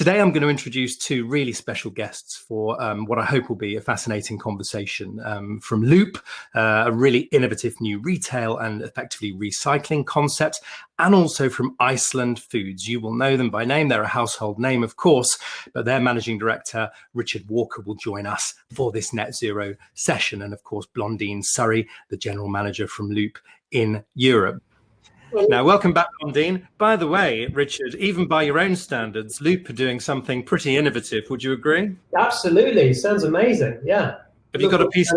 Today, I'm going to introduce two really special guests for what I hope will be a fascinating conversation from Loop, a really innovative new retail and effectively recycling concept, and also from Iceland Foods. You will know them by name. They're a household name, of course, but their managing director, Richard Walker, will join us for this net zero session. And of course, Blandine Surry, the general manager from Loop in Europe. Now, welcome back, Blandine. By the way, Richard, even by your own standards, Loop are doing something pretty innovative. Would you agree? Absolutely. Sounds amazing. Yeah. Have you got a piece,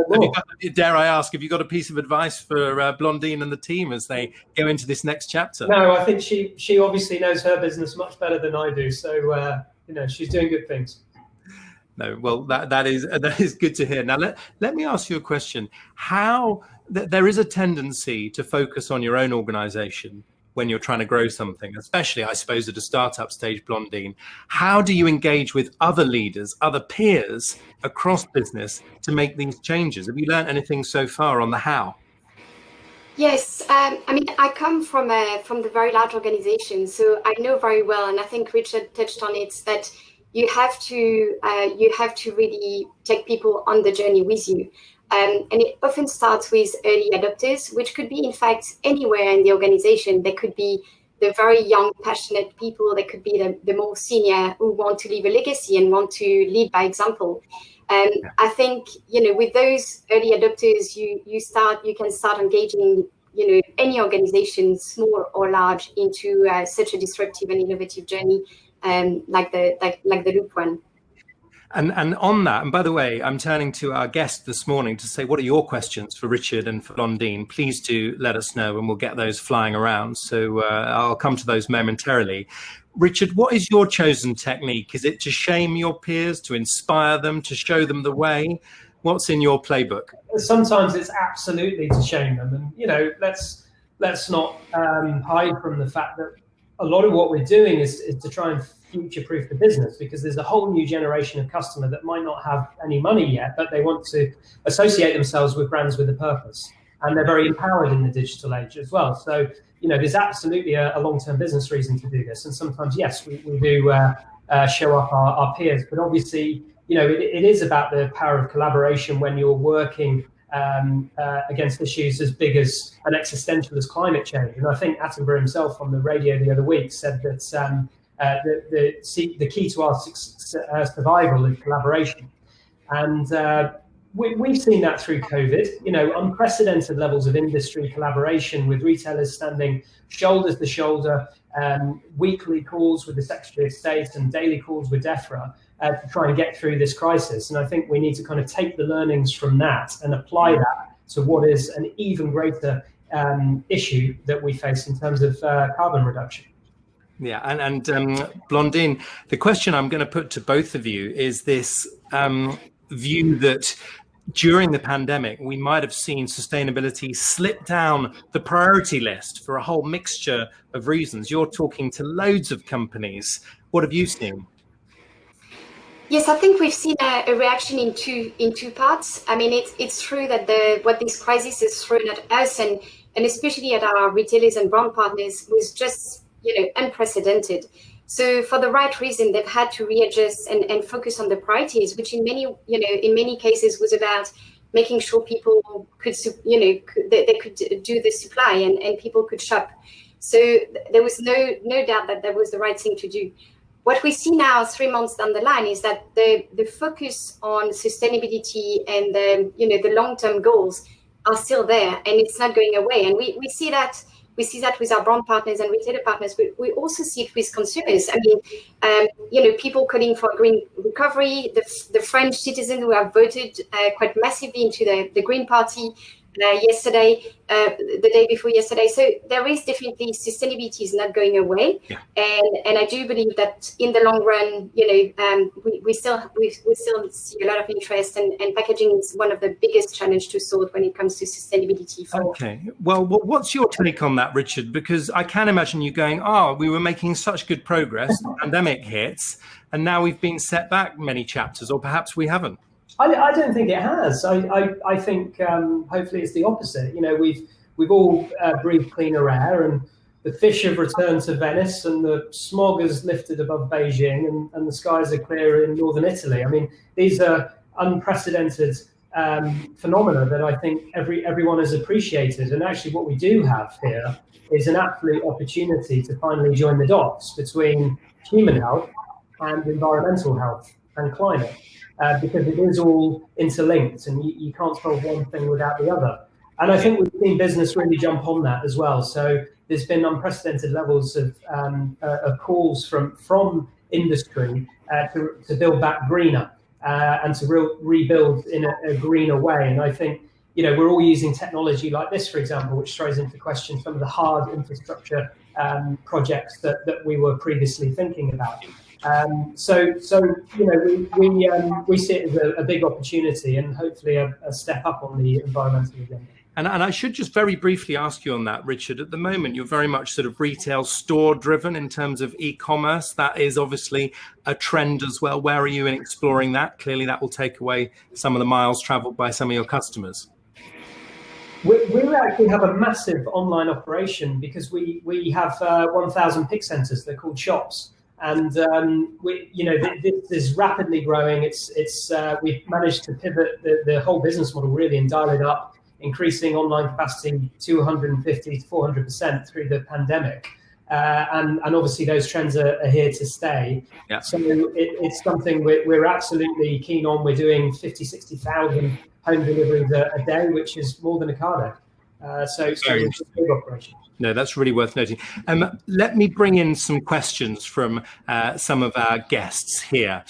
dare I ask, have you got a piece of advice for Blandine and the team as they go into this next chapter? No, I think she obviously knows her business much better than I do. So, she's doing good things. No, well, that is good to hear. Now, let me ask you a question. There is a tendency to focus on your own organization when you're trying to grow something, especially, I suppose, at a startup stage, Blandine. How do you engage with other leaders, other peers across business to make these changes? Have you learned anything so far on the how? Yes, I come from the very large organization, so I know very well, and I think Richard touched on it, that you have to really take people on the journey with you. And it often starts with early adopters, which could be, in fact, anywhere in the organization. They could be the very young, passionate people. They could be the more senior who want to leave a legacy and want to lead by example. I think, with those early adopters, you can start engaging, any organization, small or large, into such a disruptive and innovative journey like the Loop one. And on that, and by the way, I'm turning to our guest this morning to say, what are your questions for Richard and for Blandine? Please do let us know and we'll get those flying around. So I'll come to those momentarily. Richard, what is your chosen technique? Is it to shame your peers, to inspire them, to show them the way? What's in your playbook? Sometimes it's absolutely to shame them. And, let's not hide from the fact that a lot of what we're doing is to try and future-proof the business, because there's a whole new generation of customer that might not have any money yet, but they want to associate themselves with brands with a purpose. And they're very empowered in the digital age as well. So, there's absolutely a long-term business reason to do this. And sometimes, yes, we do show up our peers. But obviously, it is about the power of collaboration when you're working against issues as big as and existential as climate change. And I think Attenborough himself on the radio the other week said that the key to our survival is collaboration. And we've seen that through COVID, unprecedented levels of industry collaboration with retailers standing shoulder to shoulder, weekly calls with the Secretary of State and daily calls with DEFRA to try and get through this crisis. And I think we need to kind of take the learnings from that and apply that to what is an even greater issue that we face in terms of carbon reduction. Yeah, and Blandine, the question I'm going to put to both of you is this view that during the pandemic, we might have seen sustainability slip down the priority list for a whole mixture of reasons. You're talking to loads of companies. What have you seen? Yes, I think we've seen a reaction in two parts. I mean, it's true that what this crisis has thrown at us and especially at our retailers and brand partners was just unprecedented. So for the right reason, they've had to readjust and focus on the priorities, which in many cases was about making sure people could, they could do the supply and people could shop. So there was no doubt that was the right thing to do. What we see now, 3 months down the line, is that the focus on sustainability and the long-term goals are still there, and it's not going away. And we see that. We see that with our brand partners and retailer partners, but we also see it with consumers. I mean, people calling for green recovery, the French citizens who have voted quite massively into the Green Party yesterday, the day before yesterday. So there is definitely, sustainability is not going away. Yeah. And I do believe that in the long run, we still see a lot of interest, and packaging is one of the biggest challenges to solve when it comes to sustainability. Okay. Well, what's your take on that, Richard? Because I can imagine you going, we were making such good progress, the pandemic hits, and now we've been set back many chapters, or perhaps we haven't. I don't think it has. I think hopefully it's the opposite. We've all breathed cleaner air, and the fish have returned to Venice and the smog has lifted above Beijing and the skies are clear in northern Italy. I mean, these are unprecedented phenomena that I think everyone has appreciated. And actually what we do have here is an absolute opportunity to finally join the dots between human health and environmental health and climate, because it is all interlinked and you can't solve one thing without the other. And I think we've seen business really jump on that as well. So there's been unprecedented levels of calls from industry to build back greener and to rebuild in a greener way. And I think, you know, we're all using technology like this, for example, which throws into question some of the hard infrastructure projects that we were previously thinking about. So you know, we see it as a big opportunity and hopefully a step up on the environmental agenda. And I should just very briefly ask you on that, Richard. At the moment, you're very much sort of retail store driven in terms of e-commerce. That is obviously a trend as well. Where are you in exploring that? Clearly, that will take away some of the miles traveled by some of your customers. We actually have a massive online operation because we have 1,000 pick centers. They're called shops. And this is rapidly growing. We've managed to pivot the whole business model really and dial it up, increasing online capacity 250 to 400% through the pandemic. And obviously those trends are here to stay. Yeah. So it's something we're absolutely keen on. We're doing 60,000 home deliveries a day, which is more than a car day. So it's a big operation. No, that's really worth noting. Let me bring in some questions from some of our guests here.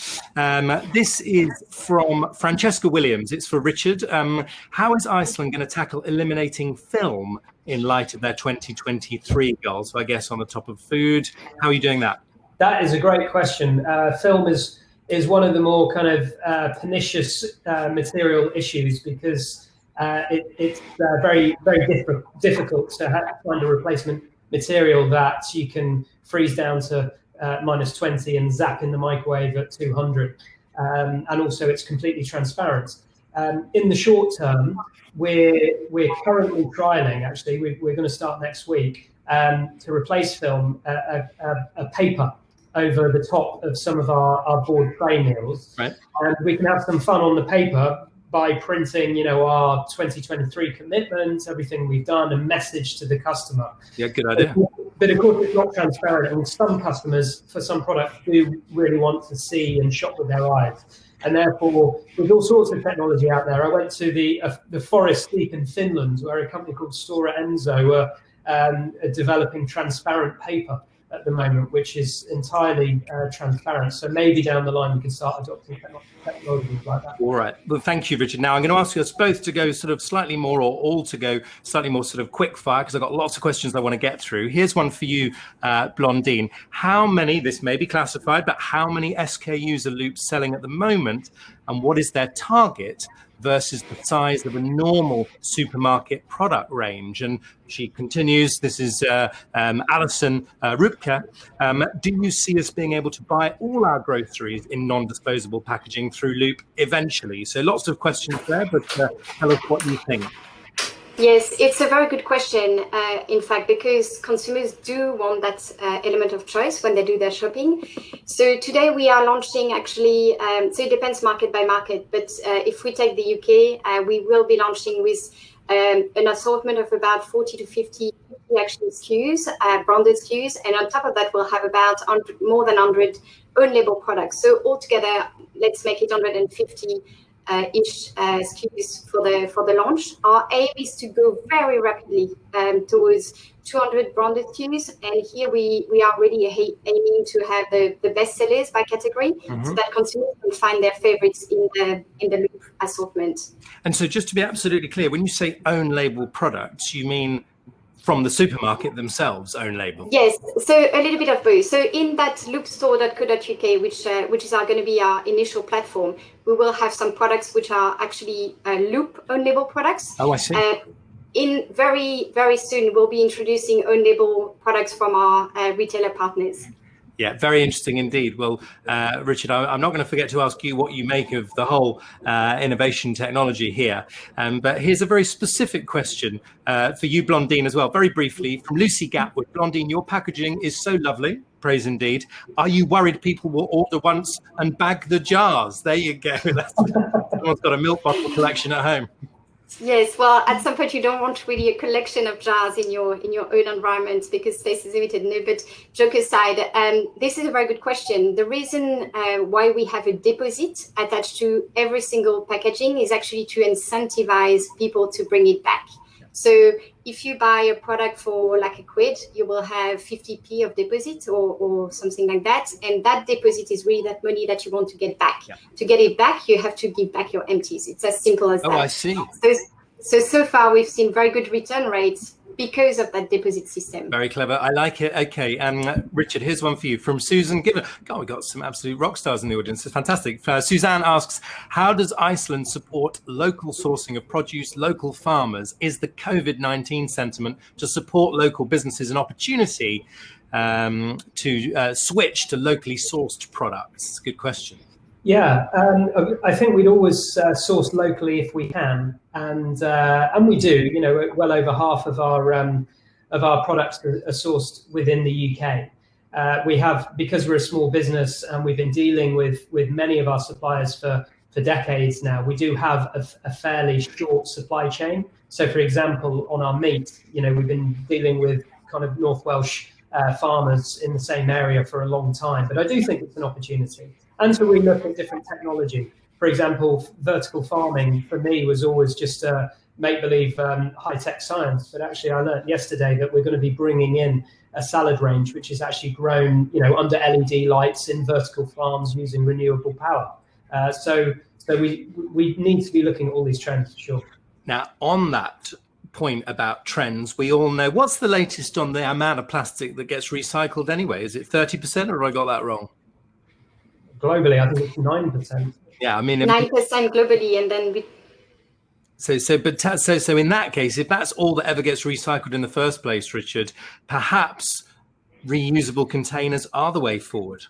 This is from Francesca Williams. It's for Richard. How is Iceland going to tackle eliminating film in light of their 2023 goals? So I guess on the top of food, how are you doing that? That is a great question. Film is one of the more kind of pernicious material issues because it's very, very difficult to find a replacement material that you can freeze down to -20 and zap in the microwave at 200. And also it's completely transparent. In the short term, we're currently trialing, actually, we're going to start next week, to replace film, a paper over the top of some of our board tray meals. Right. And we can have some fun on the paper by printing, you know, our 2023 commitments, everything we've done, a message to the customer. Yeah, good idea. But of course, it's not transparent. And some customers, for some products, do really want to see and shop with their eyes. And therefore, there's all sorts of technology out there. I went to the forest deep in Finland, where a company called Stora Enso were developing transparent paper at the moment, which is entirely transparent. So maybe down the line we can start adopting technologies like that. All right. Well, thank you, Richard. Now I'm going to ask us both to go sort of slightly more, or all to go slightly more sort of quick fire, because I've got lots of questions I want to get through. Here's one for you, Blandine. How many, this may be classified, but how many SKUs are Loop selling at the moment, and what is their target versus the size of a normal supermarket product range? And she continues, this is Alison Rupke. Do you see us being able to buy all our groceries in non-disposable packaging through Loop eventually? So lots of questions there, but tell us what you think. Yes, it's a very good question, in fact, because consumers do want that element of choice when they do their shopping. So today we are launching actually, so it depends market by market, but if we take the UK, we will be launching with an assortment of about 40 to 50 actual SKUs, branded SKUs, and on top of that we'll have about more than 100 own label products. So altogether, let's make it 150 ish SKUs for the launch. Our aim is to go very rapidly towards 200 branded SKUs, and here we are really aiming to have the best sellers by category, so that consumers can find their favorites in the Loop assortment. And so, just to be absolutely clear, when you say own label products, you mean from the supermarket themselves, own label? Yes, so a little bit of both. So in that loopstore.co.uk, which is going to be our initial platform, we will have some products which are actually Loop own label products. Oh, I see. In very, very soon, we'll be introducing own label products from our retailer partners. Yeah, very interesting indeed. Well, Richard, I'm not going to forget to ask you what you make of the whole innovation technology here. But here's a very specific question for you, Blandine, as well. Very briefly, from Lucy Gatwood. Blandine, your packaging is so lovely. Praise indeed. Are you worried people will order once and bag the jars? There you go. Someone's got a milk bottle collection at home. Yes, well, at some point you don't want really a collection of jars in your own environment because space is limited. No, but joke aside, this is a very good question. The reason why we have a deposit attached to every single packaging is actually to incentivize people to bring it back. So if you buy a product for like £1, you will have 50p of deposit or something like that. And that deposit is really that money that you want to get back. Yeah. To get it back, you have to give back your empties. It's as simple as that. Oh, I see. So far, we've seen very good return rates because of that deposit system. Very clever. I like it. Okay. Richard, here's one for you from Susan Given. God, we got some absolute rock stars in the audience. It's fantastic. Suzanne asks, how does Iceland support local sourcing of produce, local farmers? Is the COVID-19 sentiment to support local businesses an opportunity to switch to locally sourced products? Good question. Yeah, I think we'd always source locally if we can, and we do. You know, well over half of our products are sourced within the UK. We have, because we're a small business and we've been dealing with many of our suppliers for decades now. We do have a fairly short supply chain. So, for example, on our meat, you know, we've been dealing with kind of North Welsh farmers in the same area for a long time. But I do think it's an opportunity. And so we look at different technology. For example, vertical farming for me was always just make-believe high-tech science. But actually, I learned yesterday that we're going to be bringing in a salad range, which is actually grown, you know, under LED lights in vertical farms using renewable power. So we need to be looking at all these trends for sure. Now, on that point about trends, we all know, what's the latest on the amount of plastic that gets recycled anyway? Is it 30% or have I got that wrong? Globally, I think it's 9%. Yeah, I mean 9% globally, and then So in that case, if that's all that ever gets recycled in the first place, Richard, perhaps reusable containers are the way forward.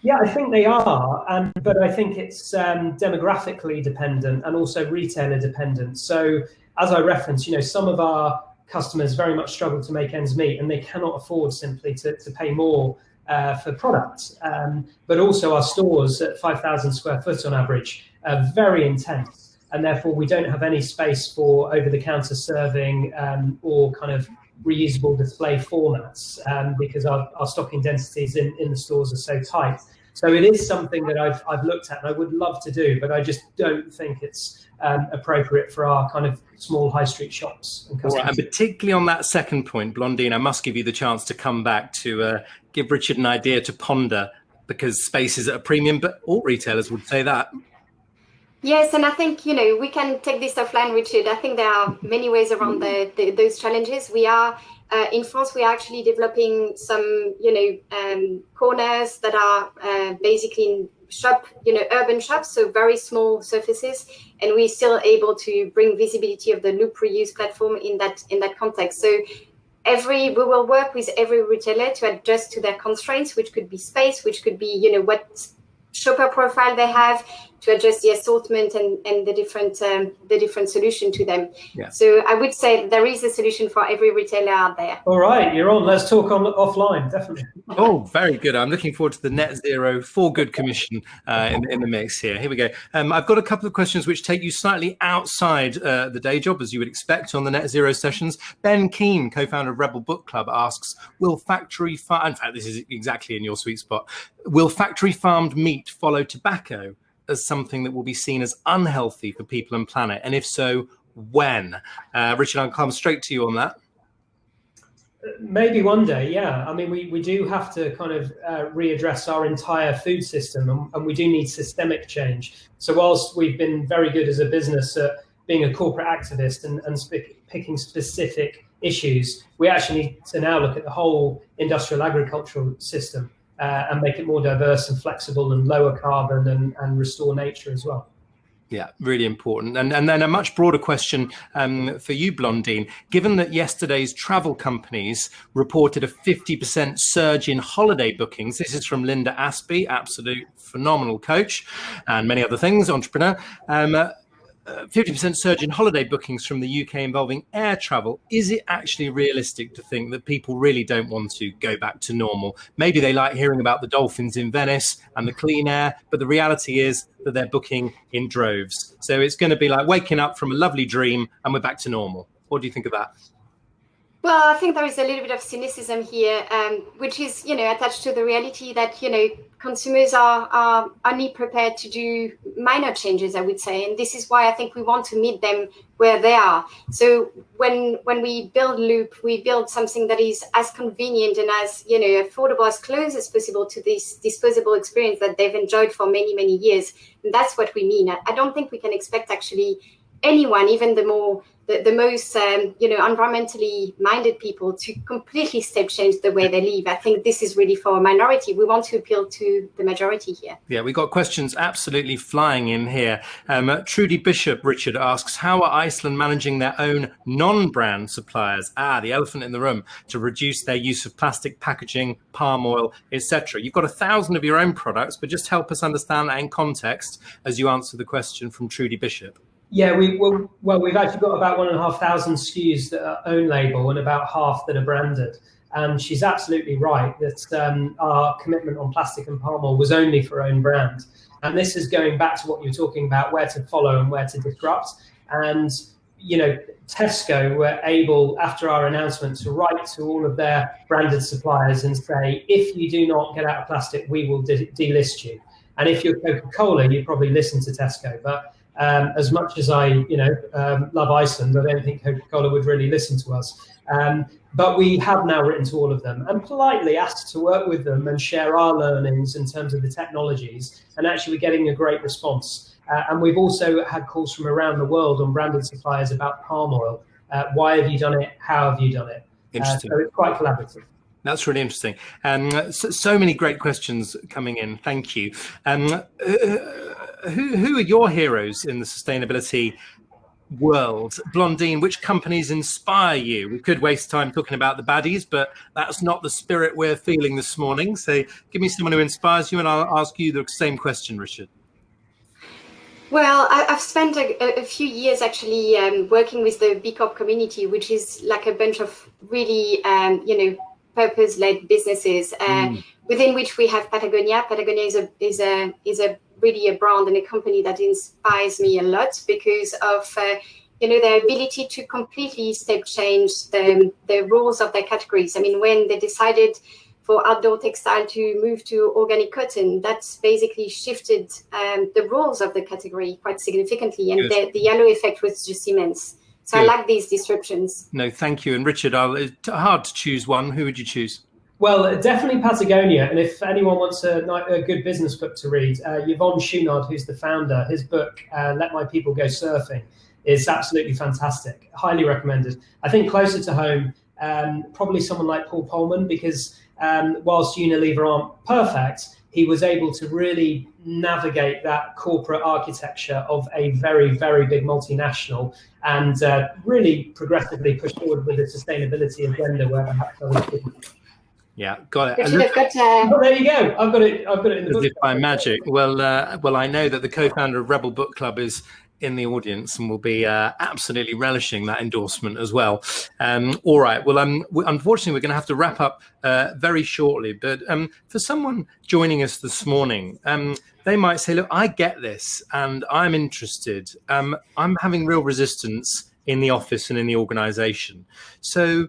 Yeah, I think they are, but I think it's demographically dependent and also retailer dependent. So as I referenced, you know, some of our customers very much struggle to make ends meet, and they cannot afford simply to pay more for products. But also our stores at 5,000 square foot on average are very intense, and therefore we don't have any space for over-the-counter serving or kind of reusable display formats because our stocking densities in the stores are so tight. So it is something that I've looked at and I would love to do, but I just don't think it's appropriate for our kind of small high street shops and customers. Right, and particularly on that second point, Blandine, I must give you the chance to come back to give Richard an idea to ponder, because space is at a premium, but all retailers would say that. Yes, and I think, you know, we can take this offline, Richard. I think there are many ways around those challenges. We are, in France, we are actually developing some, you know, corners that are basically in urban shops, so very small surfaces, and we're still able to bring visibility of the Loop reuse platform in that context. So we will work with every retailer to adjust to their constraints, which could be space, which could be, you know, what shopper profile they have, to adjust the assortment and the different solution to them. Yeah. So I would say there is a solution for every retailer out there. All right, you're on. Let's talk on offline, definitely. Oh, very good. I'm looking forward to the Net Zero for Good Commission in the mix here. Here we go. I've got a couple of questions which take you slightly outside the day job, as you would expect on the Net Zero sessions. Ben Keane, co-founder of Rebel Book Club, asks, in fact, this is exactly in your sweet spot, will factory farmed meat follow tobacco as something that will be seen as unhealthy for people and planet? And if so, when? Richard, I'll come straight to you on that. Maybe one day, yeah. I mean, we do have to kind of readdress our entire food system, and we do need systemic change. So whilst we've been very good as a business at being a corporate activist and picking specific issues, we actually need to now look at the whole industrial agricultural system and make it more diverse and flexible and lower carbon and restore nature as well. Yeah, really important. And then a much broader question for you, Blandine. Given that yesterday's travel companies reported a 50% surge in holiday bookings, this is from Linda Aspey, absolute phenomenal coach, and many other things, entrepreneur. 50% surge in holiday bookings from the UK involving air travel. Is it actually realistic to think that people really don't want to go back to normal? Maybe they like hearing about the dolphins in Venice and the clean air, but the reality is that they're booking in droves. So it's going to be like waking up from a lovely dream and we're back to normal. What do you think of that? Well, I think there is a little bit of cynicism here, which is, attached to the reality that, consumers are only prepared to do minor changes, I would say. And this is why I think we want to meet them where they are. So when we build Loop, we build something that is as convenient and as, affordable, as close as possible to this disposable experience that they've enjoyed for many, many years. And that's what we mean. I don't think we can expect actually anyone, even the most environmentally minded people, to completely step change the way they live. I think this is really for a minority. We want to appeal to the majority here. Yeah, we got questions absolutely flying in here. Trudy Bishop, Richard asks, how are Iceland managing their own non-brand suppliers? The elephant in the room, to reduce their use of plastic packaging, palm oil, etc. You've got 1,000 of your own products, but just help us understand that in context as you answer the question from Trudy Bishop. Yeah, we've actually got about 1,500 SKUs that are own label and about half that are branded. And she's absolutely right that our commitment on plastic and palm oil was only for own brand. And this is going back to what you're talking about, where to follow and where to disrupt. And, Tesco were able, after our announcement, to write to all of their branded suppliers and say, if you do not get out of plastic, we will delist you. And if you're Coca-Cola, you probably listen to Tesco. But as much as I, love Iceland, I don't think Coca-Cola would really listen to us. But we have now written to all of them and politely asked to work with them and share our learnings in terms of the technologies. And actually, we're getting a great response. And we've also had calls from around the world on branded suppliers about palm oil. Why have you done it? How have you done it? Interesting. So it's quite collaborative. That's really interesting. So many great questions coming in. Thank you. Who are your heroes in the sustainability world? Blandine, which companies inspire you? We could waste time talking about the baddies, but that's not the spirit we're feeling this morning. So give me someone who inspires you, and I'll ask you the same question, Richard. Well, I've spent a few years actually working with the B Corp community, which is like a bunch of really, purpose-led businesses within which we have Patagonia. Patagonia is a really a brand and a company that inspires me a lot because of their ability to completely step change the rules of their categories. I mean, when they decided for outdoor textile to move to organic cotton, that's basically shifted the rules of the category quite significantly, and the yellow effect was just immense. So good. I like these disruptions. No, thank you. And Richard, it's hard to choose one. Who would you choose? Well, definitely Patagonia. And if anyone wants a good business book to read, Yvonne Chouinard, who's the founder, his book, Let My People Go Surfing, is absolutely fantastic. Highly recommended. I think closer to home, probably someone like Paul Polman, because whilst Unilever aren't perfect, he was able to really navigate that corporate architecture of a very, very big multinational and really progressively push forward with a sustainability agenda where perhaps others didn't. Yeah, got it. Oh, there you go. I've got it in the book. As if by magic. Well, I know that the co-founder of Rebel Book Club is in the audience and will be absolutely relishing that endorsement as well. All right. Well, unfortunately, we're going to have to wrap up very shortly. But for someone joining us this morning, they might say, look, I get this and I'm interested. I'm having real resistance in the office and in the organization. So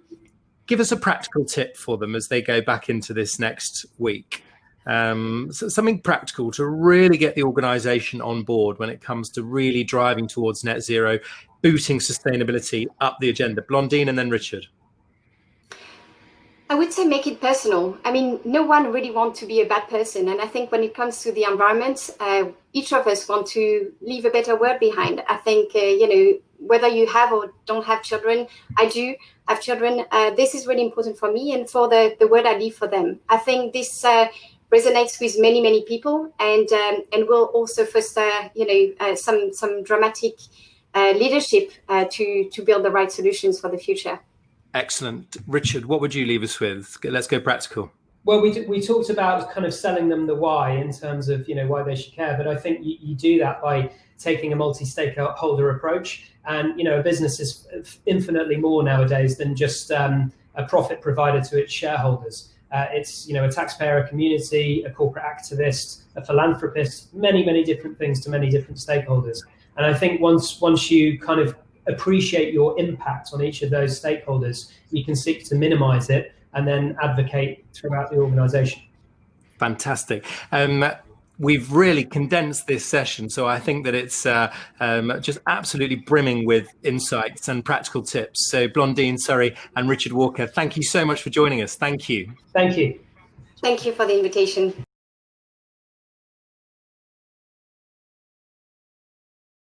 give us a practical tip for them as they go back into this next week. So something practical to really get the organization on board when it comes to really driving towards net zero, booting sustainability up the agenda. Blandine and then Richard. I would say make it personal. I mean, no one really wants to be a bad person. And I think when it comes to the environment, each of us want to leave a better world behind. I think, whether you have or don't have children, I do have children. This is really important for me and for the world I leave for them. I think this resonates with many people, and will also foster, some dramatic leadership to build the right solutions for the future. Excellent. Richard, what would you leave us with? Let's go practical. Well, we talked about kind of selling them the why in terms of, why they should care. But I think you do that by taking a multi-stakeholder approach. And, a business is infinitely more nowadays than just a profit provider to its shareholders. It's, a taxpayer, a community, a corporate activist, a philanthropist, many different things to many different stakeholders. And I think once you kind of appreciate your impact on each of those stakeholders, you can seek to minimize it and then advocate throughout the organization. Fantastic. We've really condensed this session, so I think that it's just absolutely brimming with insights and practical tips. So Blandine Surry and Richard Walker, thank you so much for joining us. Thank you. Thank you. Thank you for the invitation.